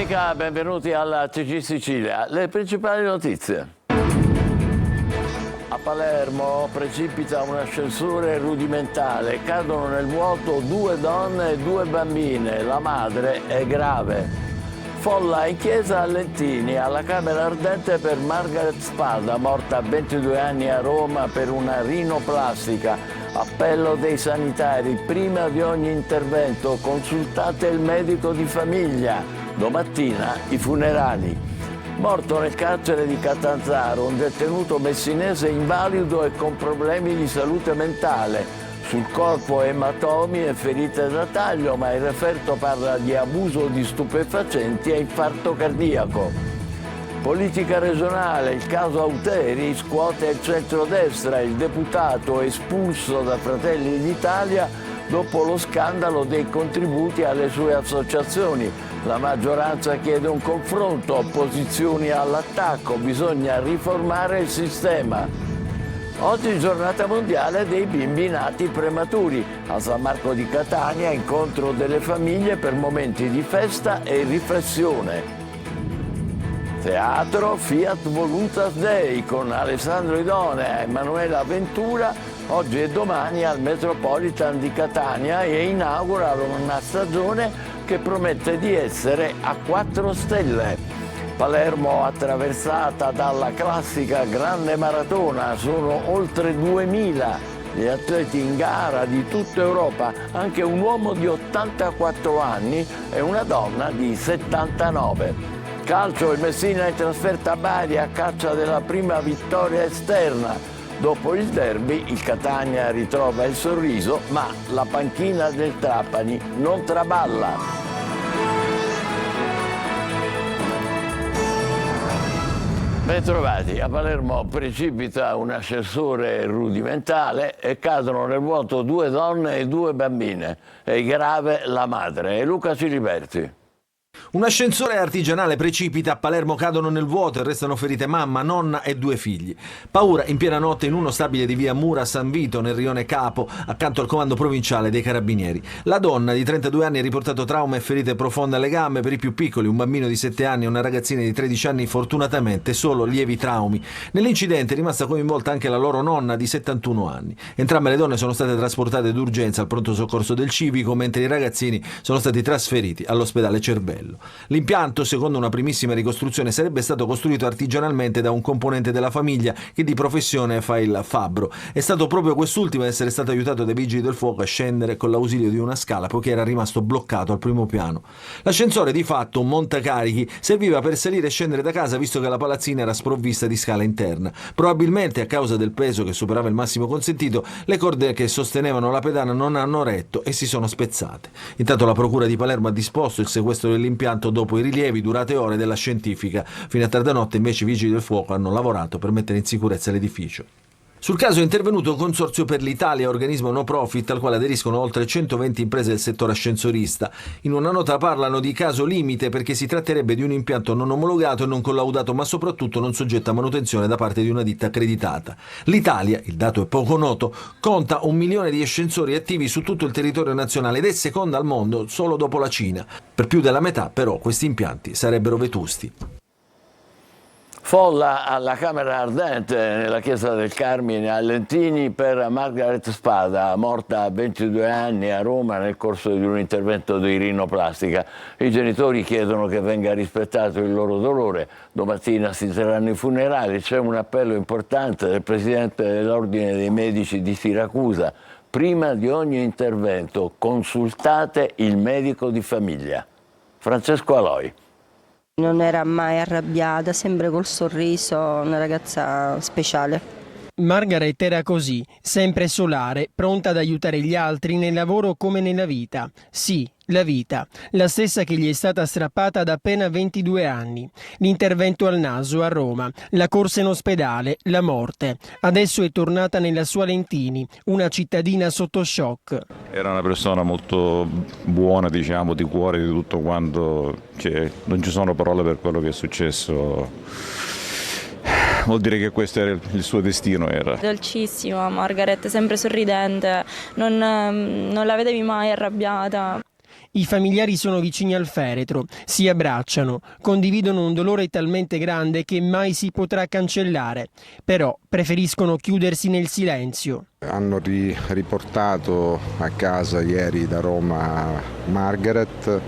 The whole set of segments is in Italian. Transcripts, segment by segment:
domenica, benvenuti alla TG Sicilia. Le principali notizie. A Palermo precipita un ascensore rudimentale, cadono nel vuoto 2 donne e 2 bambine, la madre è grave. Folla in chiesa a Lentini, alla Camera Ardente per Margaret Spada, morta a 22 anni a Roma per una rinoplastica. Appello dei sanitari, prima di ogni intervento consultate il medico di famiglia. Domattina i funerali. Morto nel carcere di Catanzaro un detenuto messinese invalido e con problemi di salute mentale. Sul corpo ematomi e ferite da taglio, ma il referto parla di abuso di stupefacenti e infarto cardiaco. Politica regionale, il caso Auteri scuote il centrodestra, il deputato espulso da Fratelli d'Italia dopo lo scandalo dei contributi alle sue associazioni. La maggioranza chiede un confronto, opposizioni all'attacco, bisogna riformare il sistema. Oggi giornata mondiale dei bimbi nati prematuri. A San Marco di Catania incontro delle famiglie per momenti di festa e riflessione. Teatro Fiat Voluntas Dei con Alessandro Idonea e Emanuela Ventura oggi e domani al Metropolitan di Catania e inaugura una stagione che promette di essere a 4 stelle. Palermo attraversata dalla classica grande maratona, sono oltre 2000 gli atleti in gara di tutta Europa, anche un uomo di 84 anni e una donna di 79. Calcio, il Messina in trasferta a Bari a caccia della prima vittoria esterna. Dopo il derby il Catania ritrova il sorriso, ma la panchina del Trapani non traballa. Bentrovati. A Palermo precipita un ascensore rudimentale e cadono nel vuoto 2 donne e 2 bambine. È grave la madre. E Luca Ciliberti. Un ascensore artigianale precipita, a Palermo cadono nel vuoto e restano ferite mamma, nonna e 2 figli. Paura in piena notte in uno stabile di via Mura San Vito, nel rione Capo, accanto al comando provinciale dei Carabinieri. La donna di 32 anni ha riportato trauma e ferite profonde alle gambe. Per i più piccoli, un bambino di 7 anni e una ragazzina di 13 anni, fortunatamente solo lievi traumi. Nell'incidente è rimasta coinvolta anche la loro nonna di 71 anni. Entrambe le donne sono state trasportate d'urgenza al pronto soccorso del Civico, mentre i ragazzini sono stati trasferiti all'ospedale Cervello. L'impianto, secondo una primissima ricostruzione, sarebbe stato costruito artigianalmente da un componente della famiglia che di professione fa il fabbro. È stato proprio quest'ultimo ad essere stato aiutato dai vigili del fuoco a scendere con l'ausilio di una scala, poiché era rimasto bloccato al primo piano. L'ascensore, di fatto un montacarichi, serviva per salire e scendere da casa, visto che la palazzina era sprovvista di scala interna. Probabilmente, a causa del peso che superava il massimo consentito, le corde che sostenevano la pedana non hanno retto e si sono spezzate. Intanto la procura di Palermo ha disposto il sequestro dell'impianto dopo i rilievi durate ore della scientifica. Fino a tarda notte invece i vigili del fuoco hanno lavorato per mettere in sicurezza l'edificio. Sul caso è intervenuto Consorzio per l'Italia, organismo no profit al quale aderiscono oltre 120 imprese del settore ascensorista. In una nota parlano di caso limite perché si tratterebbe di un impianto non omologato e non collaudato, ma soprattutto non soggetto a manutenzione da parte di una ditta accreditata. L'Italia, il dato è poco noto, conta 1 milione di ascensori attivi su tutto il territorio nazionale ed è seconda al mondo solo dopo la Cina. Per più della metà, però, questi impianti sarebbero vetusti. Folla alla Camera Ardente nella chiesa del Carmine a Lentini per Margaret Spada, morta a 22 anni a Roma nel corso di un intervento di rinoplastica. I genitori chiedono che venga rispettato il loro dolore. Domattina si terranno i funerali. C'è un appello importante del presidente dell'Ordine dei Medici di Siracusa. Prima di ogni intervento consultate il medico di famiglia. Francesco Aloi. Non era mai arrabbiata, sempre col sorriso, una ragazza speciale. Margaret era così, sempre solare, pronta ad aiutare gli altri nel lavoro come nella vita. Sì, la vita, la stessa che gli è stata strappata da appena 22 anni. L'intervento al naso a Roma, la corsa in ospedale, la morte. Adesso è tornata nella sua Lentini, una cittadina sotto shock. Era una persona molto buona, diciamo, di cuore, di tutto quanto, cioè, non ci sono parole per quello che è successo. Vuol dire che questo era il suo destino. Era dolcissima Margaret, sempre sorridente, non la vedevi mai arrabbiata. I familiari sono vicini al feretro, si abbracciano, condividono un dolore talmente grande che mai si potrà cancellare, però preferiscono chiudersi nel silenzio. Hanno riportato a casa ieri da Roma Margaret,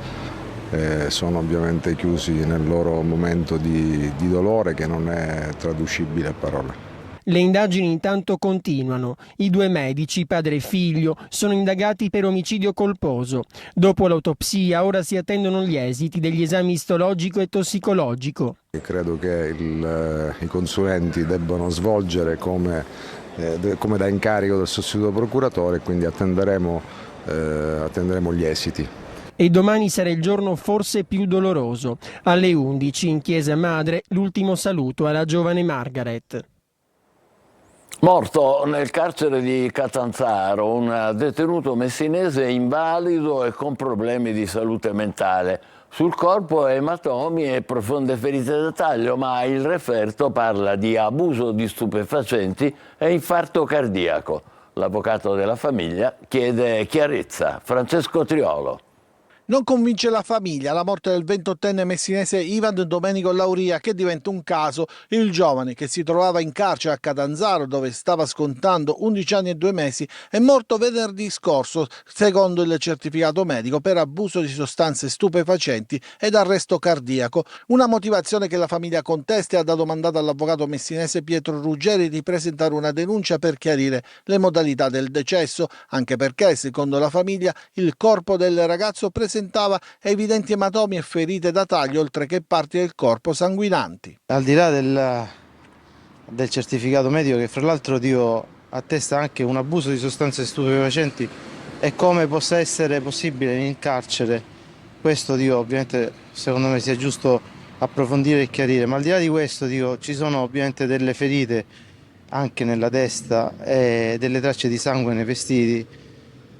sono ovviamente chiusi nel loro momento di dolore che non è traducibile a parole. Le indagini intanto continuano. I 2 medici, padre e figlio, sono indagati per omicidio colposo. Dopo l'autopsia ora si attendono gli esiti degli esami istologico e tossicologico. Credo che i consulenti debbano svolgere come da incarico del sostituto procuratore, quindi attenderemo gli esiti. E domani sarà il giorno forse più doloroso. Alle 11 in chiesa madre l'ultimo saluto alla giovane Margaret. Morto nel carcere di Catanzaro un detenuto messinese invalido e con problemi di salute mentale. Sul corpo ematomi e profonde ferite da taglio, ma il referto parla di abuso di stupefacenti e infarto cardiaco. L'avvocato della famiglia chiede chiarezza. Francesco Triolo. Non convince la famiglia la morte del 28enne messinese Ivan Domenico Lauria, che diventa un caso. Il giovane, che si trovava in carcere a Catanzaro dove stava scontando 11 anni e 2 mesi, è morto venerdì scorso, secondo il certificato medico, per abuso di sostanze stupefacenti ed arresto cardiaco. Una motivazione che la famiglia contesta e ha dato mandato all'avvocato messinese Pietro Ruggeri di presentare una denuncia per chiarire le modalità del decesso, anche perché, secondo la famiglia, il corpo del ragazzo presentava evidenti ematomi e ferite da taglio, oltre che parti del corpo sanguinanti. Al di là del certificato medico, che fra l'altro attesta anche un abuso di sostanze stupefacenti e come possa essere possibile in carcere, questo ovviamente secondo me sia giusto approfondire e chiarire, ma al di là di questo ci sono ovviamente delle ferite anche nella testa e delle tracce di sangue nei vestiti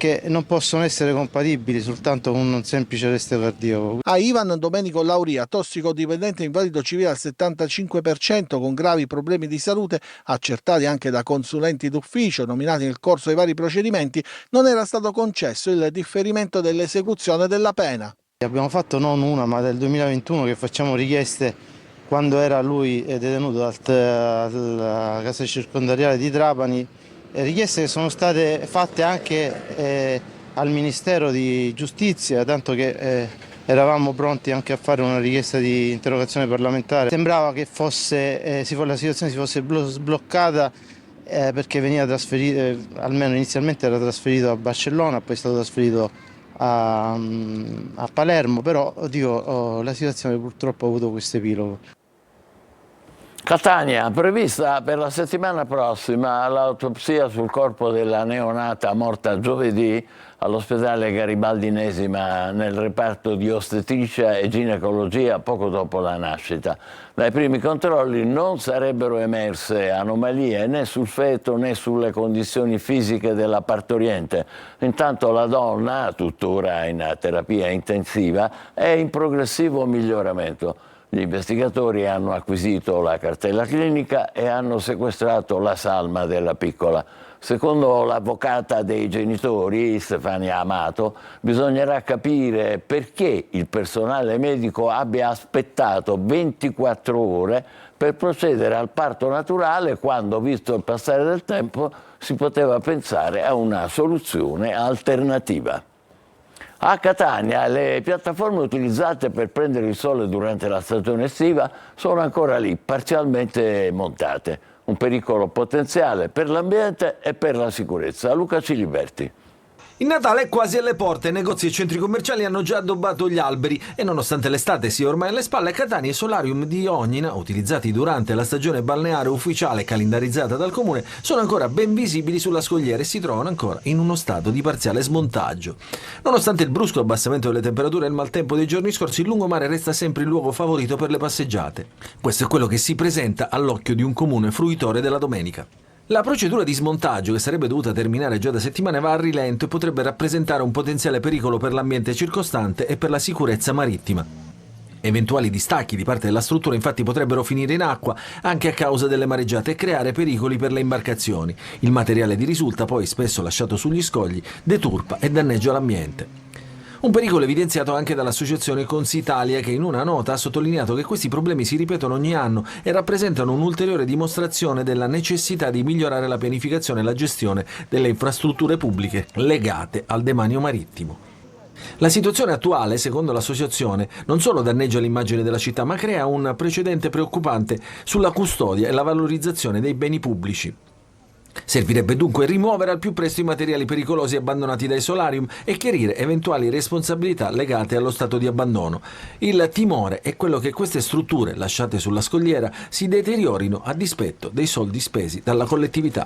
che non possono essere compatibili soltanto con un semplice arresto cardiaco. A Ivan Domenico Lauria, tossicodipendente invalido civile al 75%, con gravi problemi di salute, accertati anche da consulenti d'ufficio nominati nel corso dei vari procedimenti, non era stato concesso il differimento dell'esecuzione della pena. Abbiamo fatto non una, ma del 2021 che facciamo richieste quando era lui detenuto alla casa circondariale di Trapani, richieste che sono state fatte anche al Ministero di Giustizia, tanto che eravamo pronti anche a fare una richiesta di interrogazione parlamentare. Sembrava che la situazione si fosse sbloccata perché veniva trasferito, almeno inizialmente era trasferito a Barcellona, poi è stato trasferito a Palermo, però la situazione purtroppo ha avuto questo epilogo. Catania, prevista per la settimana prossima l'autopsia sul corpo della neonata morta giovedì all'ospedale Garibaldi Nesima nel reparto di ostetricia e ginecologia poco dopo la nascita. Dai primi controlli non sarebbero emerse anomalie né sul feto né sulle condizioni fisiche della partoriente. Intanto la donna, tuttora in terapia intensiva, è in progressivo miglioramento. Gli investigatori hanno acquisito la cartella clinica e hanno sequestrato la salma della piccola. Secondo l'avvocata dei genitori, Stefania Amato, bisognerà capire perché il personale medico abbia aspettato 24 ore per procedere al parto naturale quando, visto il passare del tempo, si poteva pensare a una soluzione alternativa. A Catania le piattaforme utilizzate per prendere il sole durante la stagione estiva sono ancora lì, parzialmente montate. Un pericolo potenziale per l'ambiente e per la sicurezza. Luca Ciliberti. Il Natale è quasi alle porte, negozi e centri commerciali hanno già addobbato gli alberi e nonostante l'estate sia ormai alle spalle, Catania e i solarium di Ognina, utilizzati durante la stagione balneare ufficiale calendarizzata dal comune, sono ancora ben visibili sulla scogliera e si trovano ancora in uno stato di parziale smontaggio. Nonostante il brusco abbassamento delle temperature e il maltempo dei giorni scorsi, il lungomare resta sempre il luogo favorito per le passeggiate. Questo è quello che si presenta all'occhio di un comune fruitore della domenica. La procedura di smontaggio, che sarebbe dovuta terminare già da settimane, va a rilento e potrebbe rappresentare un potenziale pericolo per l'ambiente circostante e per la sicurezza marittima. Eventuali distacchi di parte della struttura infatti potrebbero finire in acqua anche a causa delle mareggiate e creare pericoli per le imbarcazioni. Il materiale di risulta, poi spesso lasciato sugli scogli, deturpa e danneggia l'ambiente. Un pericolo evidenziato anche dall'associazione Consitalia, che in una nota ha sottolineato che questi problemi si ripetono ogni anno e rappresentano un'ulteriore dimostrazione della necessità di migliorare la pianificazione e la gestione delle infrastrutture pubbliche legate al demanio marittimo. La situazione attuale, secondo l'associazione, non solo danneggia l'immagine della città, ma crea un precedente preoccupante sulla custodia e la valorizzazione dei beni pubblici. Servirebbe dunque rimuovere al più presto i materiali pericolosi abbandonati dai solarium e chiarire eventuali responsabilità legate allo stato di abbandono. Il timore è quello che queste strutture, lasciate sulla scogliera, si deteriorino a dispetto dei soldi spesi dalla collettività.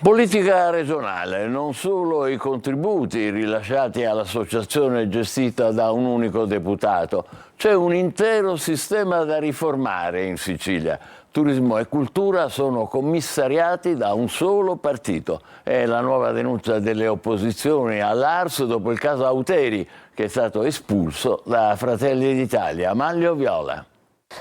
Politica regionale, non solo i contributi rilasciati all'associazione gestita da un unico deputato, c'è un intero sistema da riformare in Sicilia. Turismo e cultura sono commissariati da un solo partito. È la nuova denuncia delle opposizioni all'ARS dopo il caso Auteri, che è stato espulso da Fratelli d'Italia. Manlio Viola.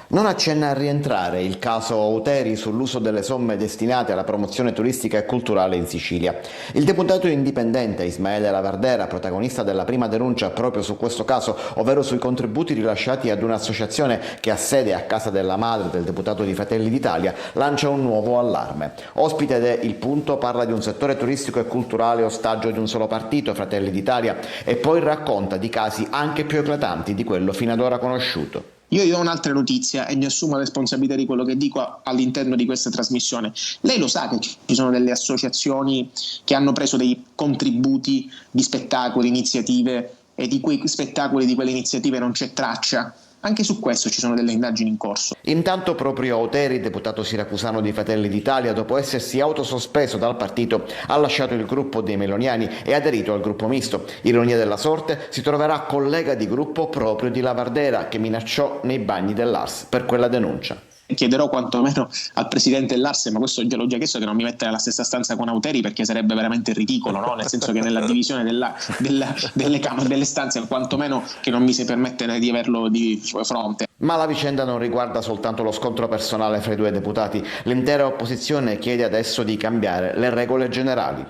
Non accenna a rientrare il caso Auteri sull'uso delle somme destinate alla promozione turistica e culturale in Sicilia. Il deputato indipendente Ismaele Lavardera, protagonista della prima denuncia proprio su questo caso, ovvero sui contributi rilasciati ad un'associazione che ha sede a casa della madre del deputato di Fratelli d'Italia, lancia un nuovo allarme. Ospite de Il Punto parla di un settore turistico e culturale ostaggio di un solo partito, Fratelli d'Italia, e poi racconta di casi anche più eclatanti di quello fino ad ora conosciuto. Io do un'altra notizia e mi assumo la responsabilità di quello che dico all'interno di questa trasmissione. Lei lo sa che ci sono delle associazioni che hanno preso dei contributi di spettacoli, iniziative, e di quei spettacoli, di quelle iniziative non c'è traccia? Anche su questo ci sono delle indagini in corso. Intanto proprio Auteri, deputato siracusano di Fratelli d'Italia, dopo essersi autosospeso dal partito, ha lasciato il gruppo dei Meloniani e aderito al gruppo misto. Ironia della sorte, si troverà collega di gruppo proprio di Lavardera, che minacciò nei bagni dell'ARS per quella denuncia. Chiederò quantomeno al presidente dell'ARS, ma questo gliel'ho già chiesto, che non mi metta nella stessa stanza con Auteri, perché sarebbe veramente ridicolo, no? Nel senso che nella divisione delle stanze, quantomeno che non mi si permette di averlo di fronte. Ma la vicenda non riguarda soltanto lo scontro personale fra i due deputati. L'intera opposizione chiede adesso di cambiare le regole generali.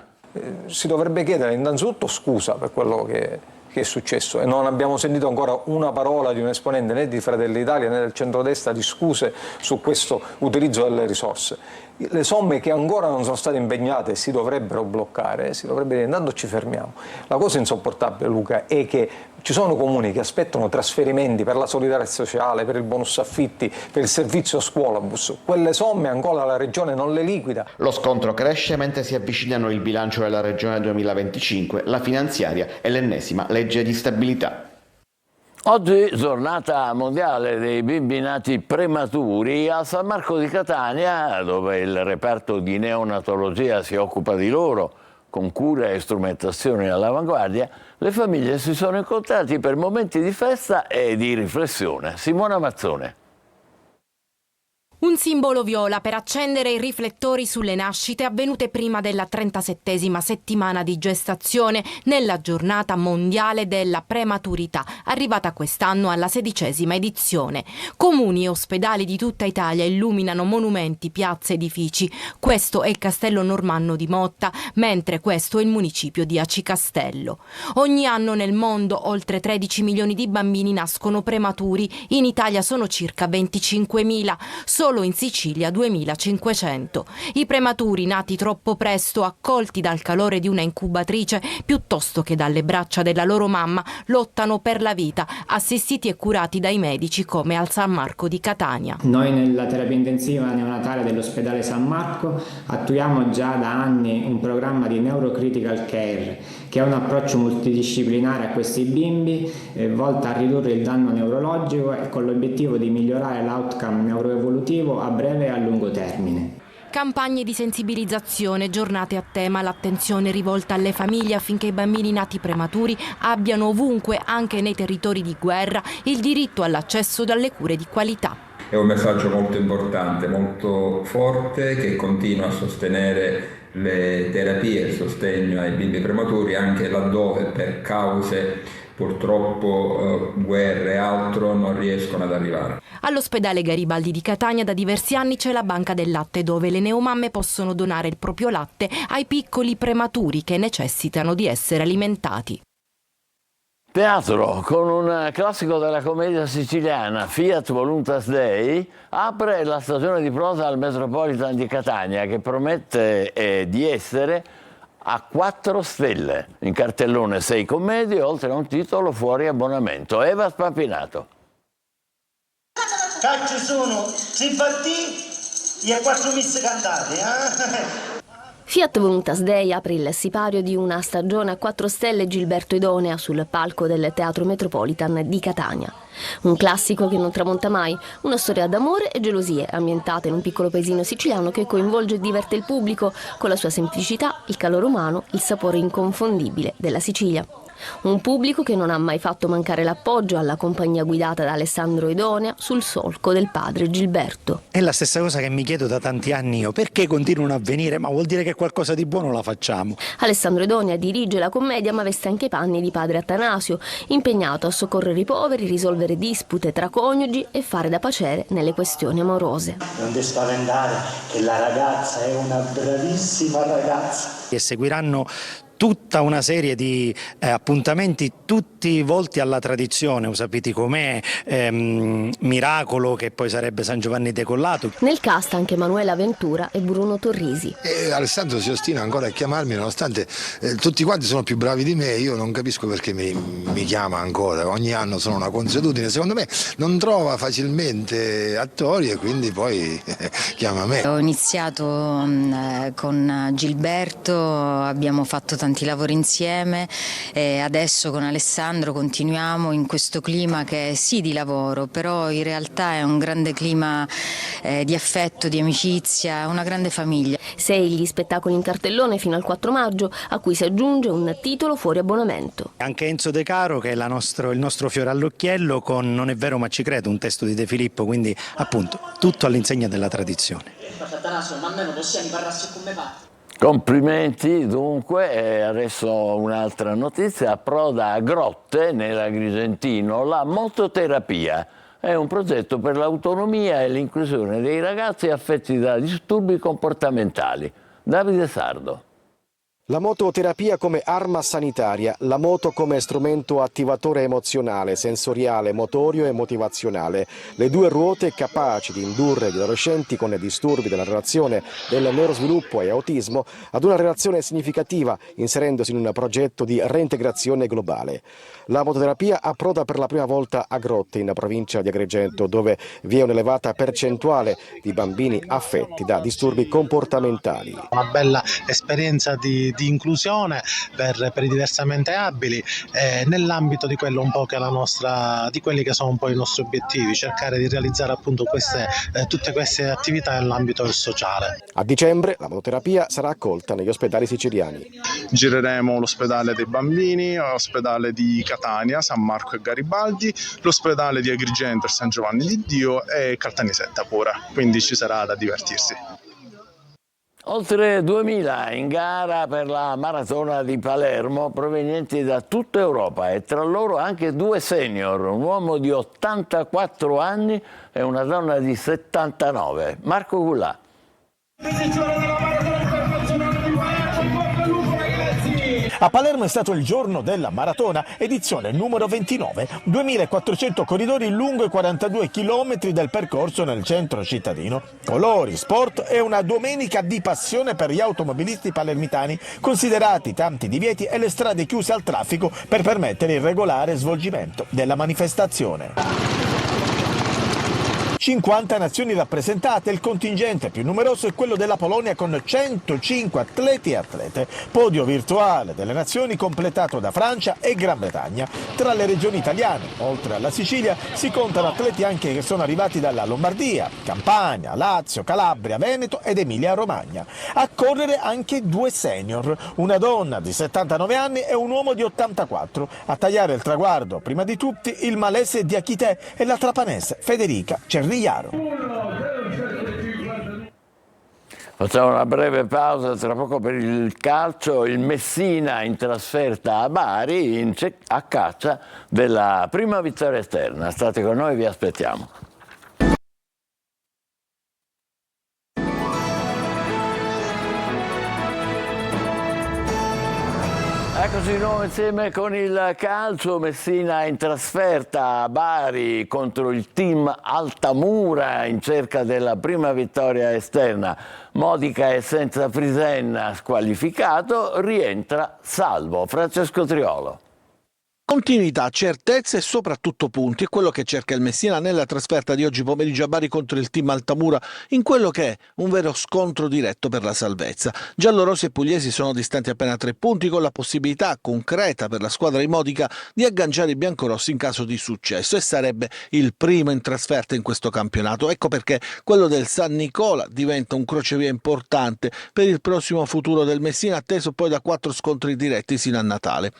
Si dovrebbe chiedere innanzitutto scusa per quello che è successo, e non abbiamo sentito ancora una parola di un esponente né di Fratelli d'Italia né del centrodestra di scuse su questo utilizzo delle risorse. Le somme che ancora non sono state impegnate si dovrebbero bloccare, si dovrebbe dire intanto ci fermiamo. La cosa insopportabile, Luca, è che ci sono comuni che aspettano trasferimenti per la solidarietà sociale, per il bonus affitti, per il servizio scuolabus. Quelle somme ancora la Regione non le liquida. Lo scontro cresce mentre si avvicinano il bilancio della Regione 2025, la finanziaria e l'ennesima legge di stabilità. Oggi giornata mondiale dei bimbi nati prematuri. A San Marco di Catania, dove il reparto di neonatologia si occupa di loro, con cura e strumentazioni all'avanguardia, le famiglie si sono incontrate per momenti di festa e di riflessione. Simona Mazzone. Un simbolo viola per accendere i riflettori sulle nascite avvenute prima della 37esima settimana di gestazione nella giornata mondiale della prematurità, arrivata quest'anno alla 16esima edizione. Comuni e ospedali di tutta Italia illuminano monumenti, piazze, edifici. Questo è il Castello Normanno di Motta, mentre questo è il municipio di Aci Castello. Ogni anno nel mondo oltre 13 milioni di bambini nascono prematuri, in Italia sono circa 25.000, solo in Sicilia 2.500. I prematuri nati troppo presto, accolti dal calore di una incubatrice piuttosto che dalle braccia della loro mamma, lottano per la vita, assistiti e curati dai medici come al San Marco di Catania. Noi nella terapia intensiva neonatale dell'ospedale San Marco attuiamo già da anni un programma di neurocritical care, che è un approccio multidisciplinare a questi bimbi volto a ridurre il danno neurologico e con l'obiettivo di migliorare l'outcome neuroevolutivo a breve e a lungo termine. Campagne di sensibilizzazione, giornate a tema, l'attenzione rivolta alle famiglie affinché i bambini nati prematuri abbiano ovunque, anche nei territori di guerra, il diritto all'accesso alle cure di qualità. È un messaggio molto importante, molto forte, che continua a sostenere le terapie e il sostegno ai bimbi prematuri anche laddove per cause purtroppo guerre e altro non riescono ad arrivare. All'ospedale Garibaldi di Catania da diversi anni c'è la banca del latte, dove le neomamme possono donare il proprio latte ai piccoli prematuri che necessitano di essere alimentati. Teatro, con un classico della commedia siciliana, Fiat Voluntas Dei, apre la stagione di prosa al Metropolitan di Catania, che promette di essere a 4 stelle. In cartellone 6 commedie, oltre a un titolo fuori abbonamento. Eva Spampinato. Ci sono simpati e 4 miss cantate, Fiat Voluntas Dei apre il sipario di una stagione a 4 stelle Gilberto Idonea sul palco del Teatro Metropolitan di Catania. Un classico che non tramonta mai, una storia d'amore e gelosie ambientata in un piccolo paesino siciliano che coinvolge e diverte il pubblico con la sua semplicità, il calore umano, il sapore inconfondibile della Sicilia. Un pubblico che non ha mai fatto mancare l'appoggio alla compagnia guidata da Alessandro Idonea sul solco del padre Gilberto. È la stessa cosa che mi chiedo da tanti anni io, perché continuano a venire? Ma vuol dire che qualcosa di buono la facciamo. Alessandro Idonea dirige la commedia ma veste anche i panni di padre Attanasio, impegnato a soccorrere i poveri, risolvere dispute tra coniugi e fare da paciere nelle questioni amorose. Non ti spaventare che la ragazza è una bravissima ragazza. E seguiranno tutta una serie di appuntamenti tutti volti alla tradizione, sapete com'è, Miracolo, che poi sarebbe San Giovanni Decollato. Nel cast anche Manuela Ventura e Bruno Torrisi. Alessandro si ostina ancora a chiamarmi nonostante tutti quanti sono più bravi di me. Io non capisco perché mi chiama ancora, ogni anno sono una consuetudine, secondo me non trova facilmente attori e quindi poi chiama me. Ho iniziato con Gilberto, abbiamo fatto tanti lavori insieme e adesso con Alessandro continuiamo in questo clima che è sì di lavoro, però in realtà è un grande clima di affetto, di amicizia, una grande famiglia. 6 gli spettacoli in cartellone fino al 4 maggio, a cui si aggiunge un titolo fuori abbonamento. Anche Enzo De Caro, che è il nostro fiore all'occhiello, con Non è vero ma ci credo, un testo di De Filippo, quindi appunto tutto all'insegna della tradizione. Ma almeno possiamo parlare con me parte. Complimenti dunque, e adesso un'altra notizia, approda a Grotte, nell'Agrigentino, la mototerapia. È un progetto per l'autonomia e l'inclusione dei ragazzi affetti da disturbi comportamentali. Davide Sardo. La mototerapia come arma sanitaria, la moto come strumento attivatore emozionale, sensoriale, motorio e motivazionale. Le 2 ruote capaci di indurre gli adolescenti con disturbi della relazione, del neurosviluppo e autismo ad una relazione significativa, inserendosi in un progetto di reintegrazione globale. La mototerapia approda per la prima volta a Grotte, in provincia di Agrigento, dove vi è un'elevata percentuale di bambini affetti da disturbi comportamentali. Una bella esperienza di inclusione per i diversamente abili nell'ambito di quello un po' che è la nostra, di quelli che sono un po' i nostri obiettivi, cercare di realizzare appunto tutte queste attività nell'ambito del sociale. A dicembre la mototerapia sarà accolta negli ospedali siciliani. Gireremo l'ospedale dei bambini, l'ospedale di Catania, San Marco e Garibaldi, l'ospedale di Agrigento e San Giovanni di Dio e Caltanissetta pure, quindi ci sarà da divertirsi. Oltre 2000 in gara per la maratona di Palermo, provenienti da tutta Europa, e tra loro anche 2 senior, un uomo di 84 anni e una donna di 79. Marco Gullà. A Palermo è stato il giorno della maratona, edizione numero 29, 2400 corridori lungo i 42 chilometri del percorso nel centro cittadino. Colori, sport e una domenica di passione per gli automobilisti palermitani, considerati tanti divieti e le strade chiuse al traffico per permettere il regolare svolgimento della manifestazione. 50 nazioni rappresentate, il contingente più numeroso è quello della Polonia con 105 atleti e atlete. Podio virtuale delle nazioni completato da Francia e Gran Bretagna. Tra le regioni italiane, oltre alla Sicilia, si contano atleti anche che sono arrivati dalla Lombardia, Campania, Lazio, Calabria, Veneto ed Emilia-Romagna. A correre anche 2 senior, una donna di 79 anni e un uomo di 84. A tagliare il traguardo, prima di tutti, il malese di Achite e la trapanese Federica Cerrigliaro. Facciamo una breve pausa, tra poco per il calcio. Il Messina in trasferta a Bari a caccia della prima vittoria esterna. State con noi, vi aspettiamo. Eccoci di nuovo insieme con il calcio. Messina in trasferta a Bari contro il team Altamura in cerca della prima vittoria esterna. Modica è senza Frisen squalificato, rientra salvo. Francesco Triolo. Continuità, certezze e soprattutto punti è quello che cerca il Messina nella trasferta di oggi pomeriggio a Bari contro il team Altamura, in quello che è un vero scontro diretto per la salvezza. Giallorossi e pugliesi sono distanti appena 3 punti, con la possibilità concreta per la squadra di Modica di agganciare i biancorossi in caso di successo, e sarebbe il primo in trasferta in questo campionato. Ecco perché quello del San Nicola diventa un crocevia importante per il prossimo futuro del Messina, atteso poi da 4 scontri diretti sino a Natale.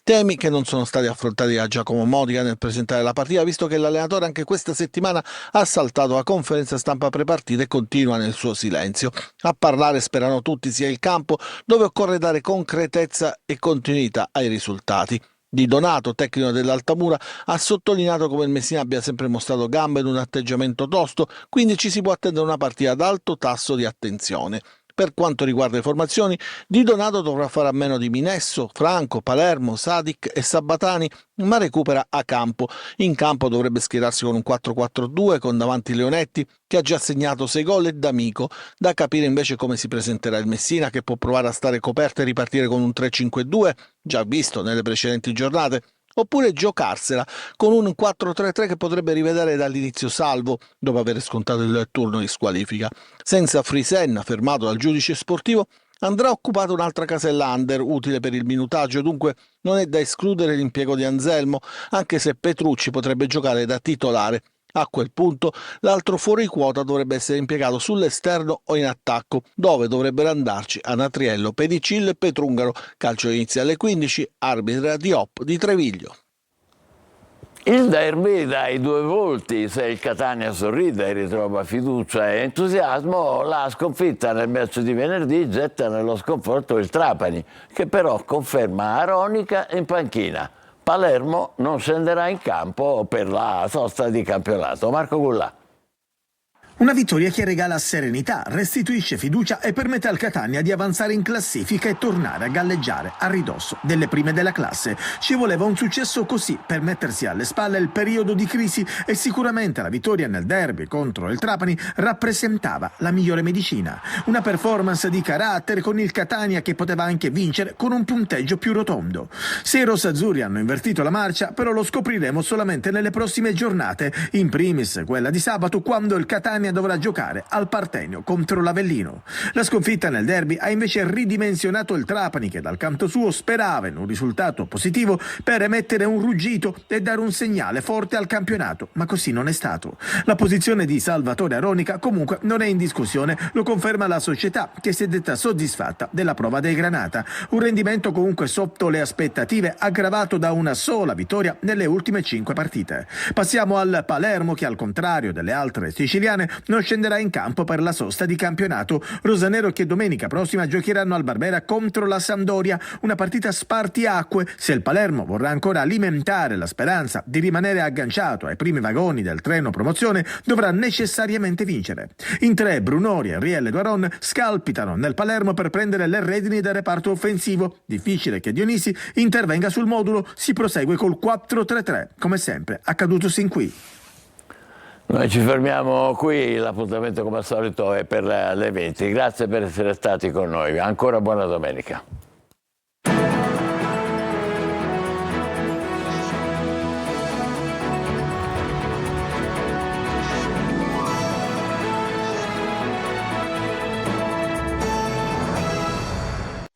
Temi che non sono stati affrontati da Giacomo Modica nel presentare la partita, visto che l'allenatore anche questa settimana ha saltato la conferenza stampa prepartita e continua nel suo silenzio. A parlare, sperano tutti, sia il campo, dove occorre dare concretezza e continuità ai risultati. Di Donato, tecnico dell'Altamura, ha sottolineato come il Messina abbia sempre mostrato gambe ed un atteggiamento tosto, quindi ci si può attendere una partita ad alto tasso di attenzione. Per quanto riguarda le formazioni, Di Donato dovrà fare a meno di Minesso, Franco, Palermo, Sadic e Sabatani, ma recupera a campo. In campo dovrebbe schierarsi con un 4-4-2 con davanti Leonetti, che ha già segnato 6 gol, e D'Amico. Da capire invece come si presenterà il Messina, che può provare a stare coperto e ripartire con un 3-5-2, già visto nelle precedenti giornate, oppure giocarsela con un 4-3-3 che potrebbe rivedere dall'inizio salvo, dopo aver scontato il turno di squalifica. Senza Frisen, fermato dal giudice sportivo, andrà occupata un'altra casella under, utile per il minutaggio, dunque non è da escludere l'impiego di Anselmo, anche se Petrucci potrebbe giocare da titolare. A quel punto l'altro fuori quota dovrebbe essere impiegato sull'esterno o in attacco, dove dovrebbero andarci Anatriello, Pedicil e Petrungaro. Calcio inizia alle 15, arbitra Diop di Treviglio. Il derby dai 2 volti, se il Catania sorride e ritrova fiducia e entusiasmo, la sconfitta nel match di venerdì getta nello sconforto il Trapani, che però conferma Aronica in panchina. Palermo non scenderà in campo per la sosta di campionato. Marco Gullà. Una vittoria che regala serenità, restituisce fiducia e permette al Catania di avanzare in classifica e tornare a galleggiare a ridosso delle prime della classe. Ci voleva un successo così per mettersi alle spalle il periodo di crisi, e sicuramente la vittoria nel derby contro il Trapani rappresentava la migliore medicina. Una performance di carattere con il Catania che poteva anche vincere con un punteggio più rotondo. Se i rossazzurri hanno invertito la marcia, però lo scopriremo solamente nelle prossime giornate, in primis quella di sabato, quando il Catania dovrà giocare al Partenio contro l'Avellino. La sconfitta nel derby ha invece ridimensionato il Trapani, che dal canto suo sperava in un risultato positivo per emettere un ruggito e dare un segnale forte al campionato, ma così non è stato. La posizione di Salvatore Aronica comunque non è in discussione, lo conferma la società, che si è detta soddisfatta della prova dei Granata. Un rendimento comunque sotto le aspettative, aggravato da una sola vittoria nelle ultime 5 partite. Passiamo al Palermo, che al contrario delle altre siciliane non scenderà in campo per la sosta di campionato. Rosanero, che domenica prossima giocheranno al Barbera contro la Sampdoria, una partita spartiacque. Se il Palermo vorrà ancora alimentare la speranza di rimanere agganciato ai primi vagoni del treno promozione, dovrà necessariamente vincere. In 3 Brunori, Henriel e Duaron scalpitano nel Palermo per prendere le redini del reparto offensivo. Difficile che Dionisi intervenga sul modulo, si prosegue col 4-3-3, come sempre accaduto sin qui. Noi ci fermiamo qui, l'appuntamento come al solito è per le 20. Grazie per essere stati con noi, ancora buona domenica.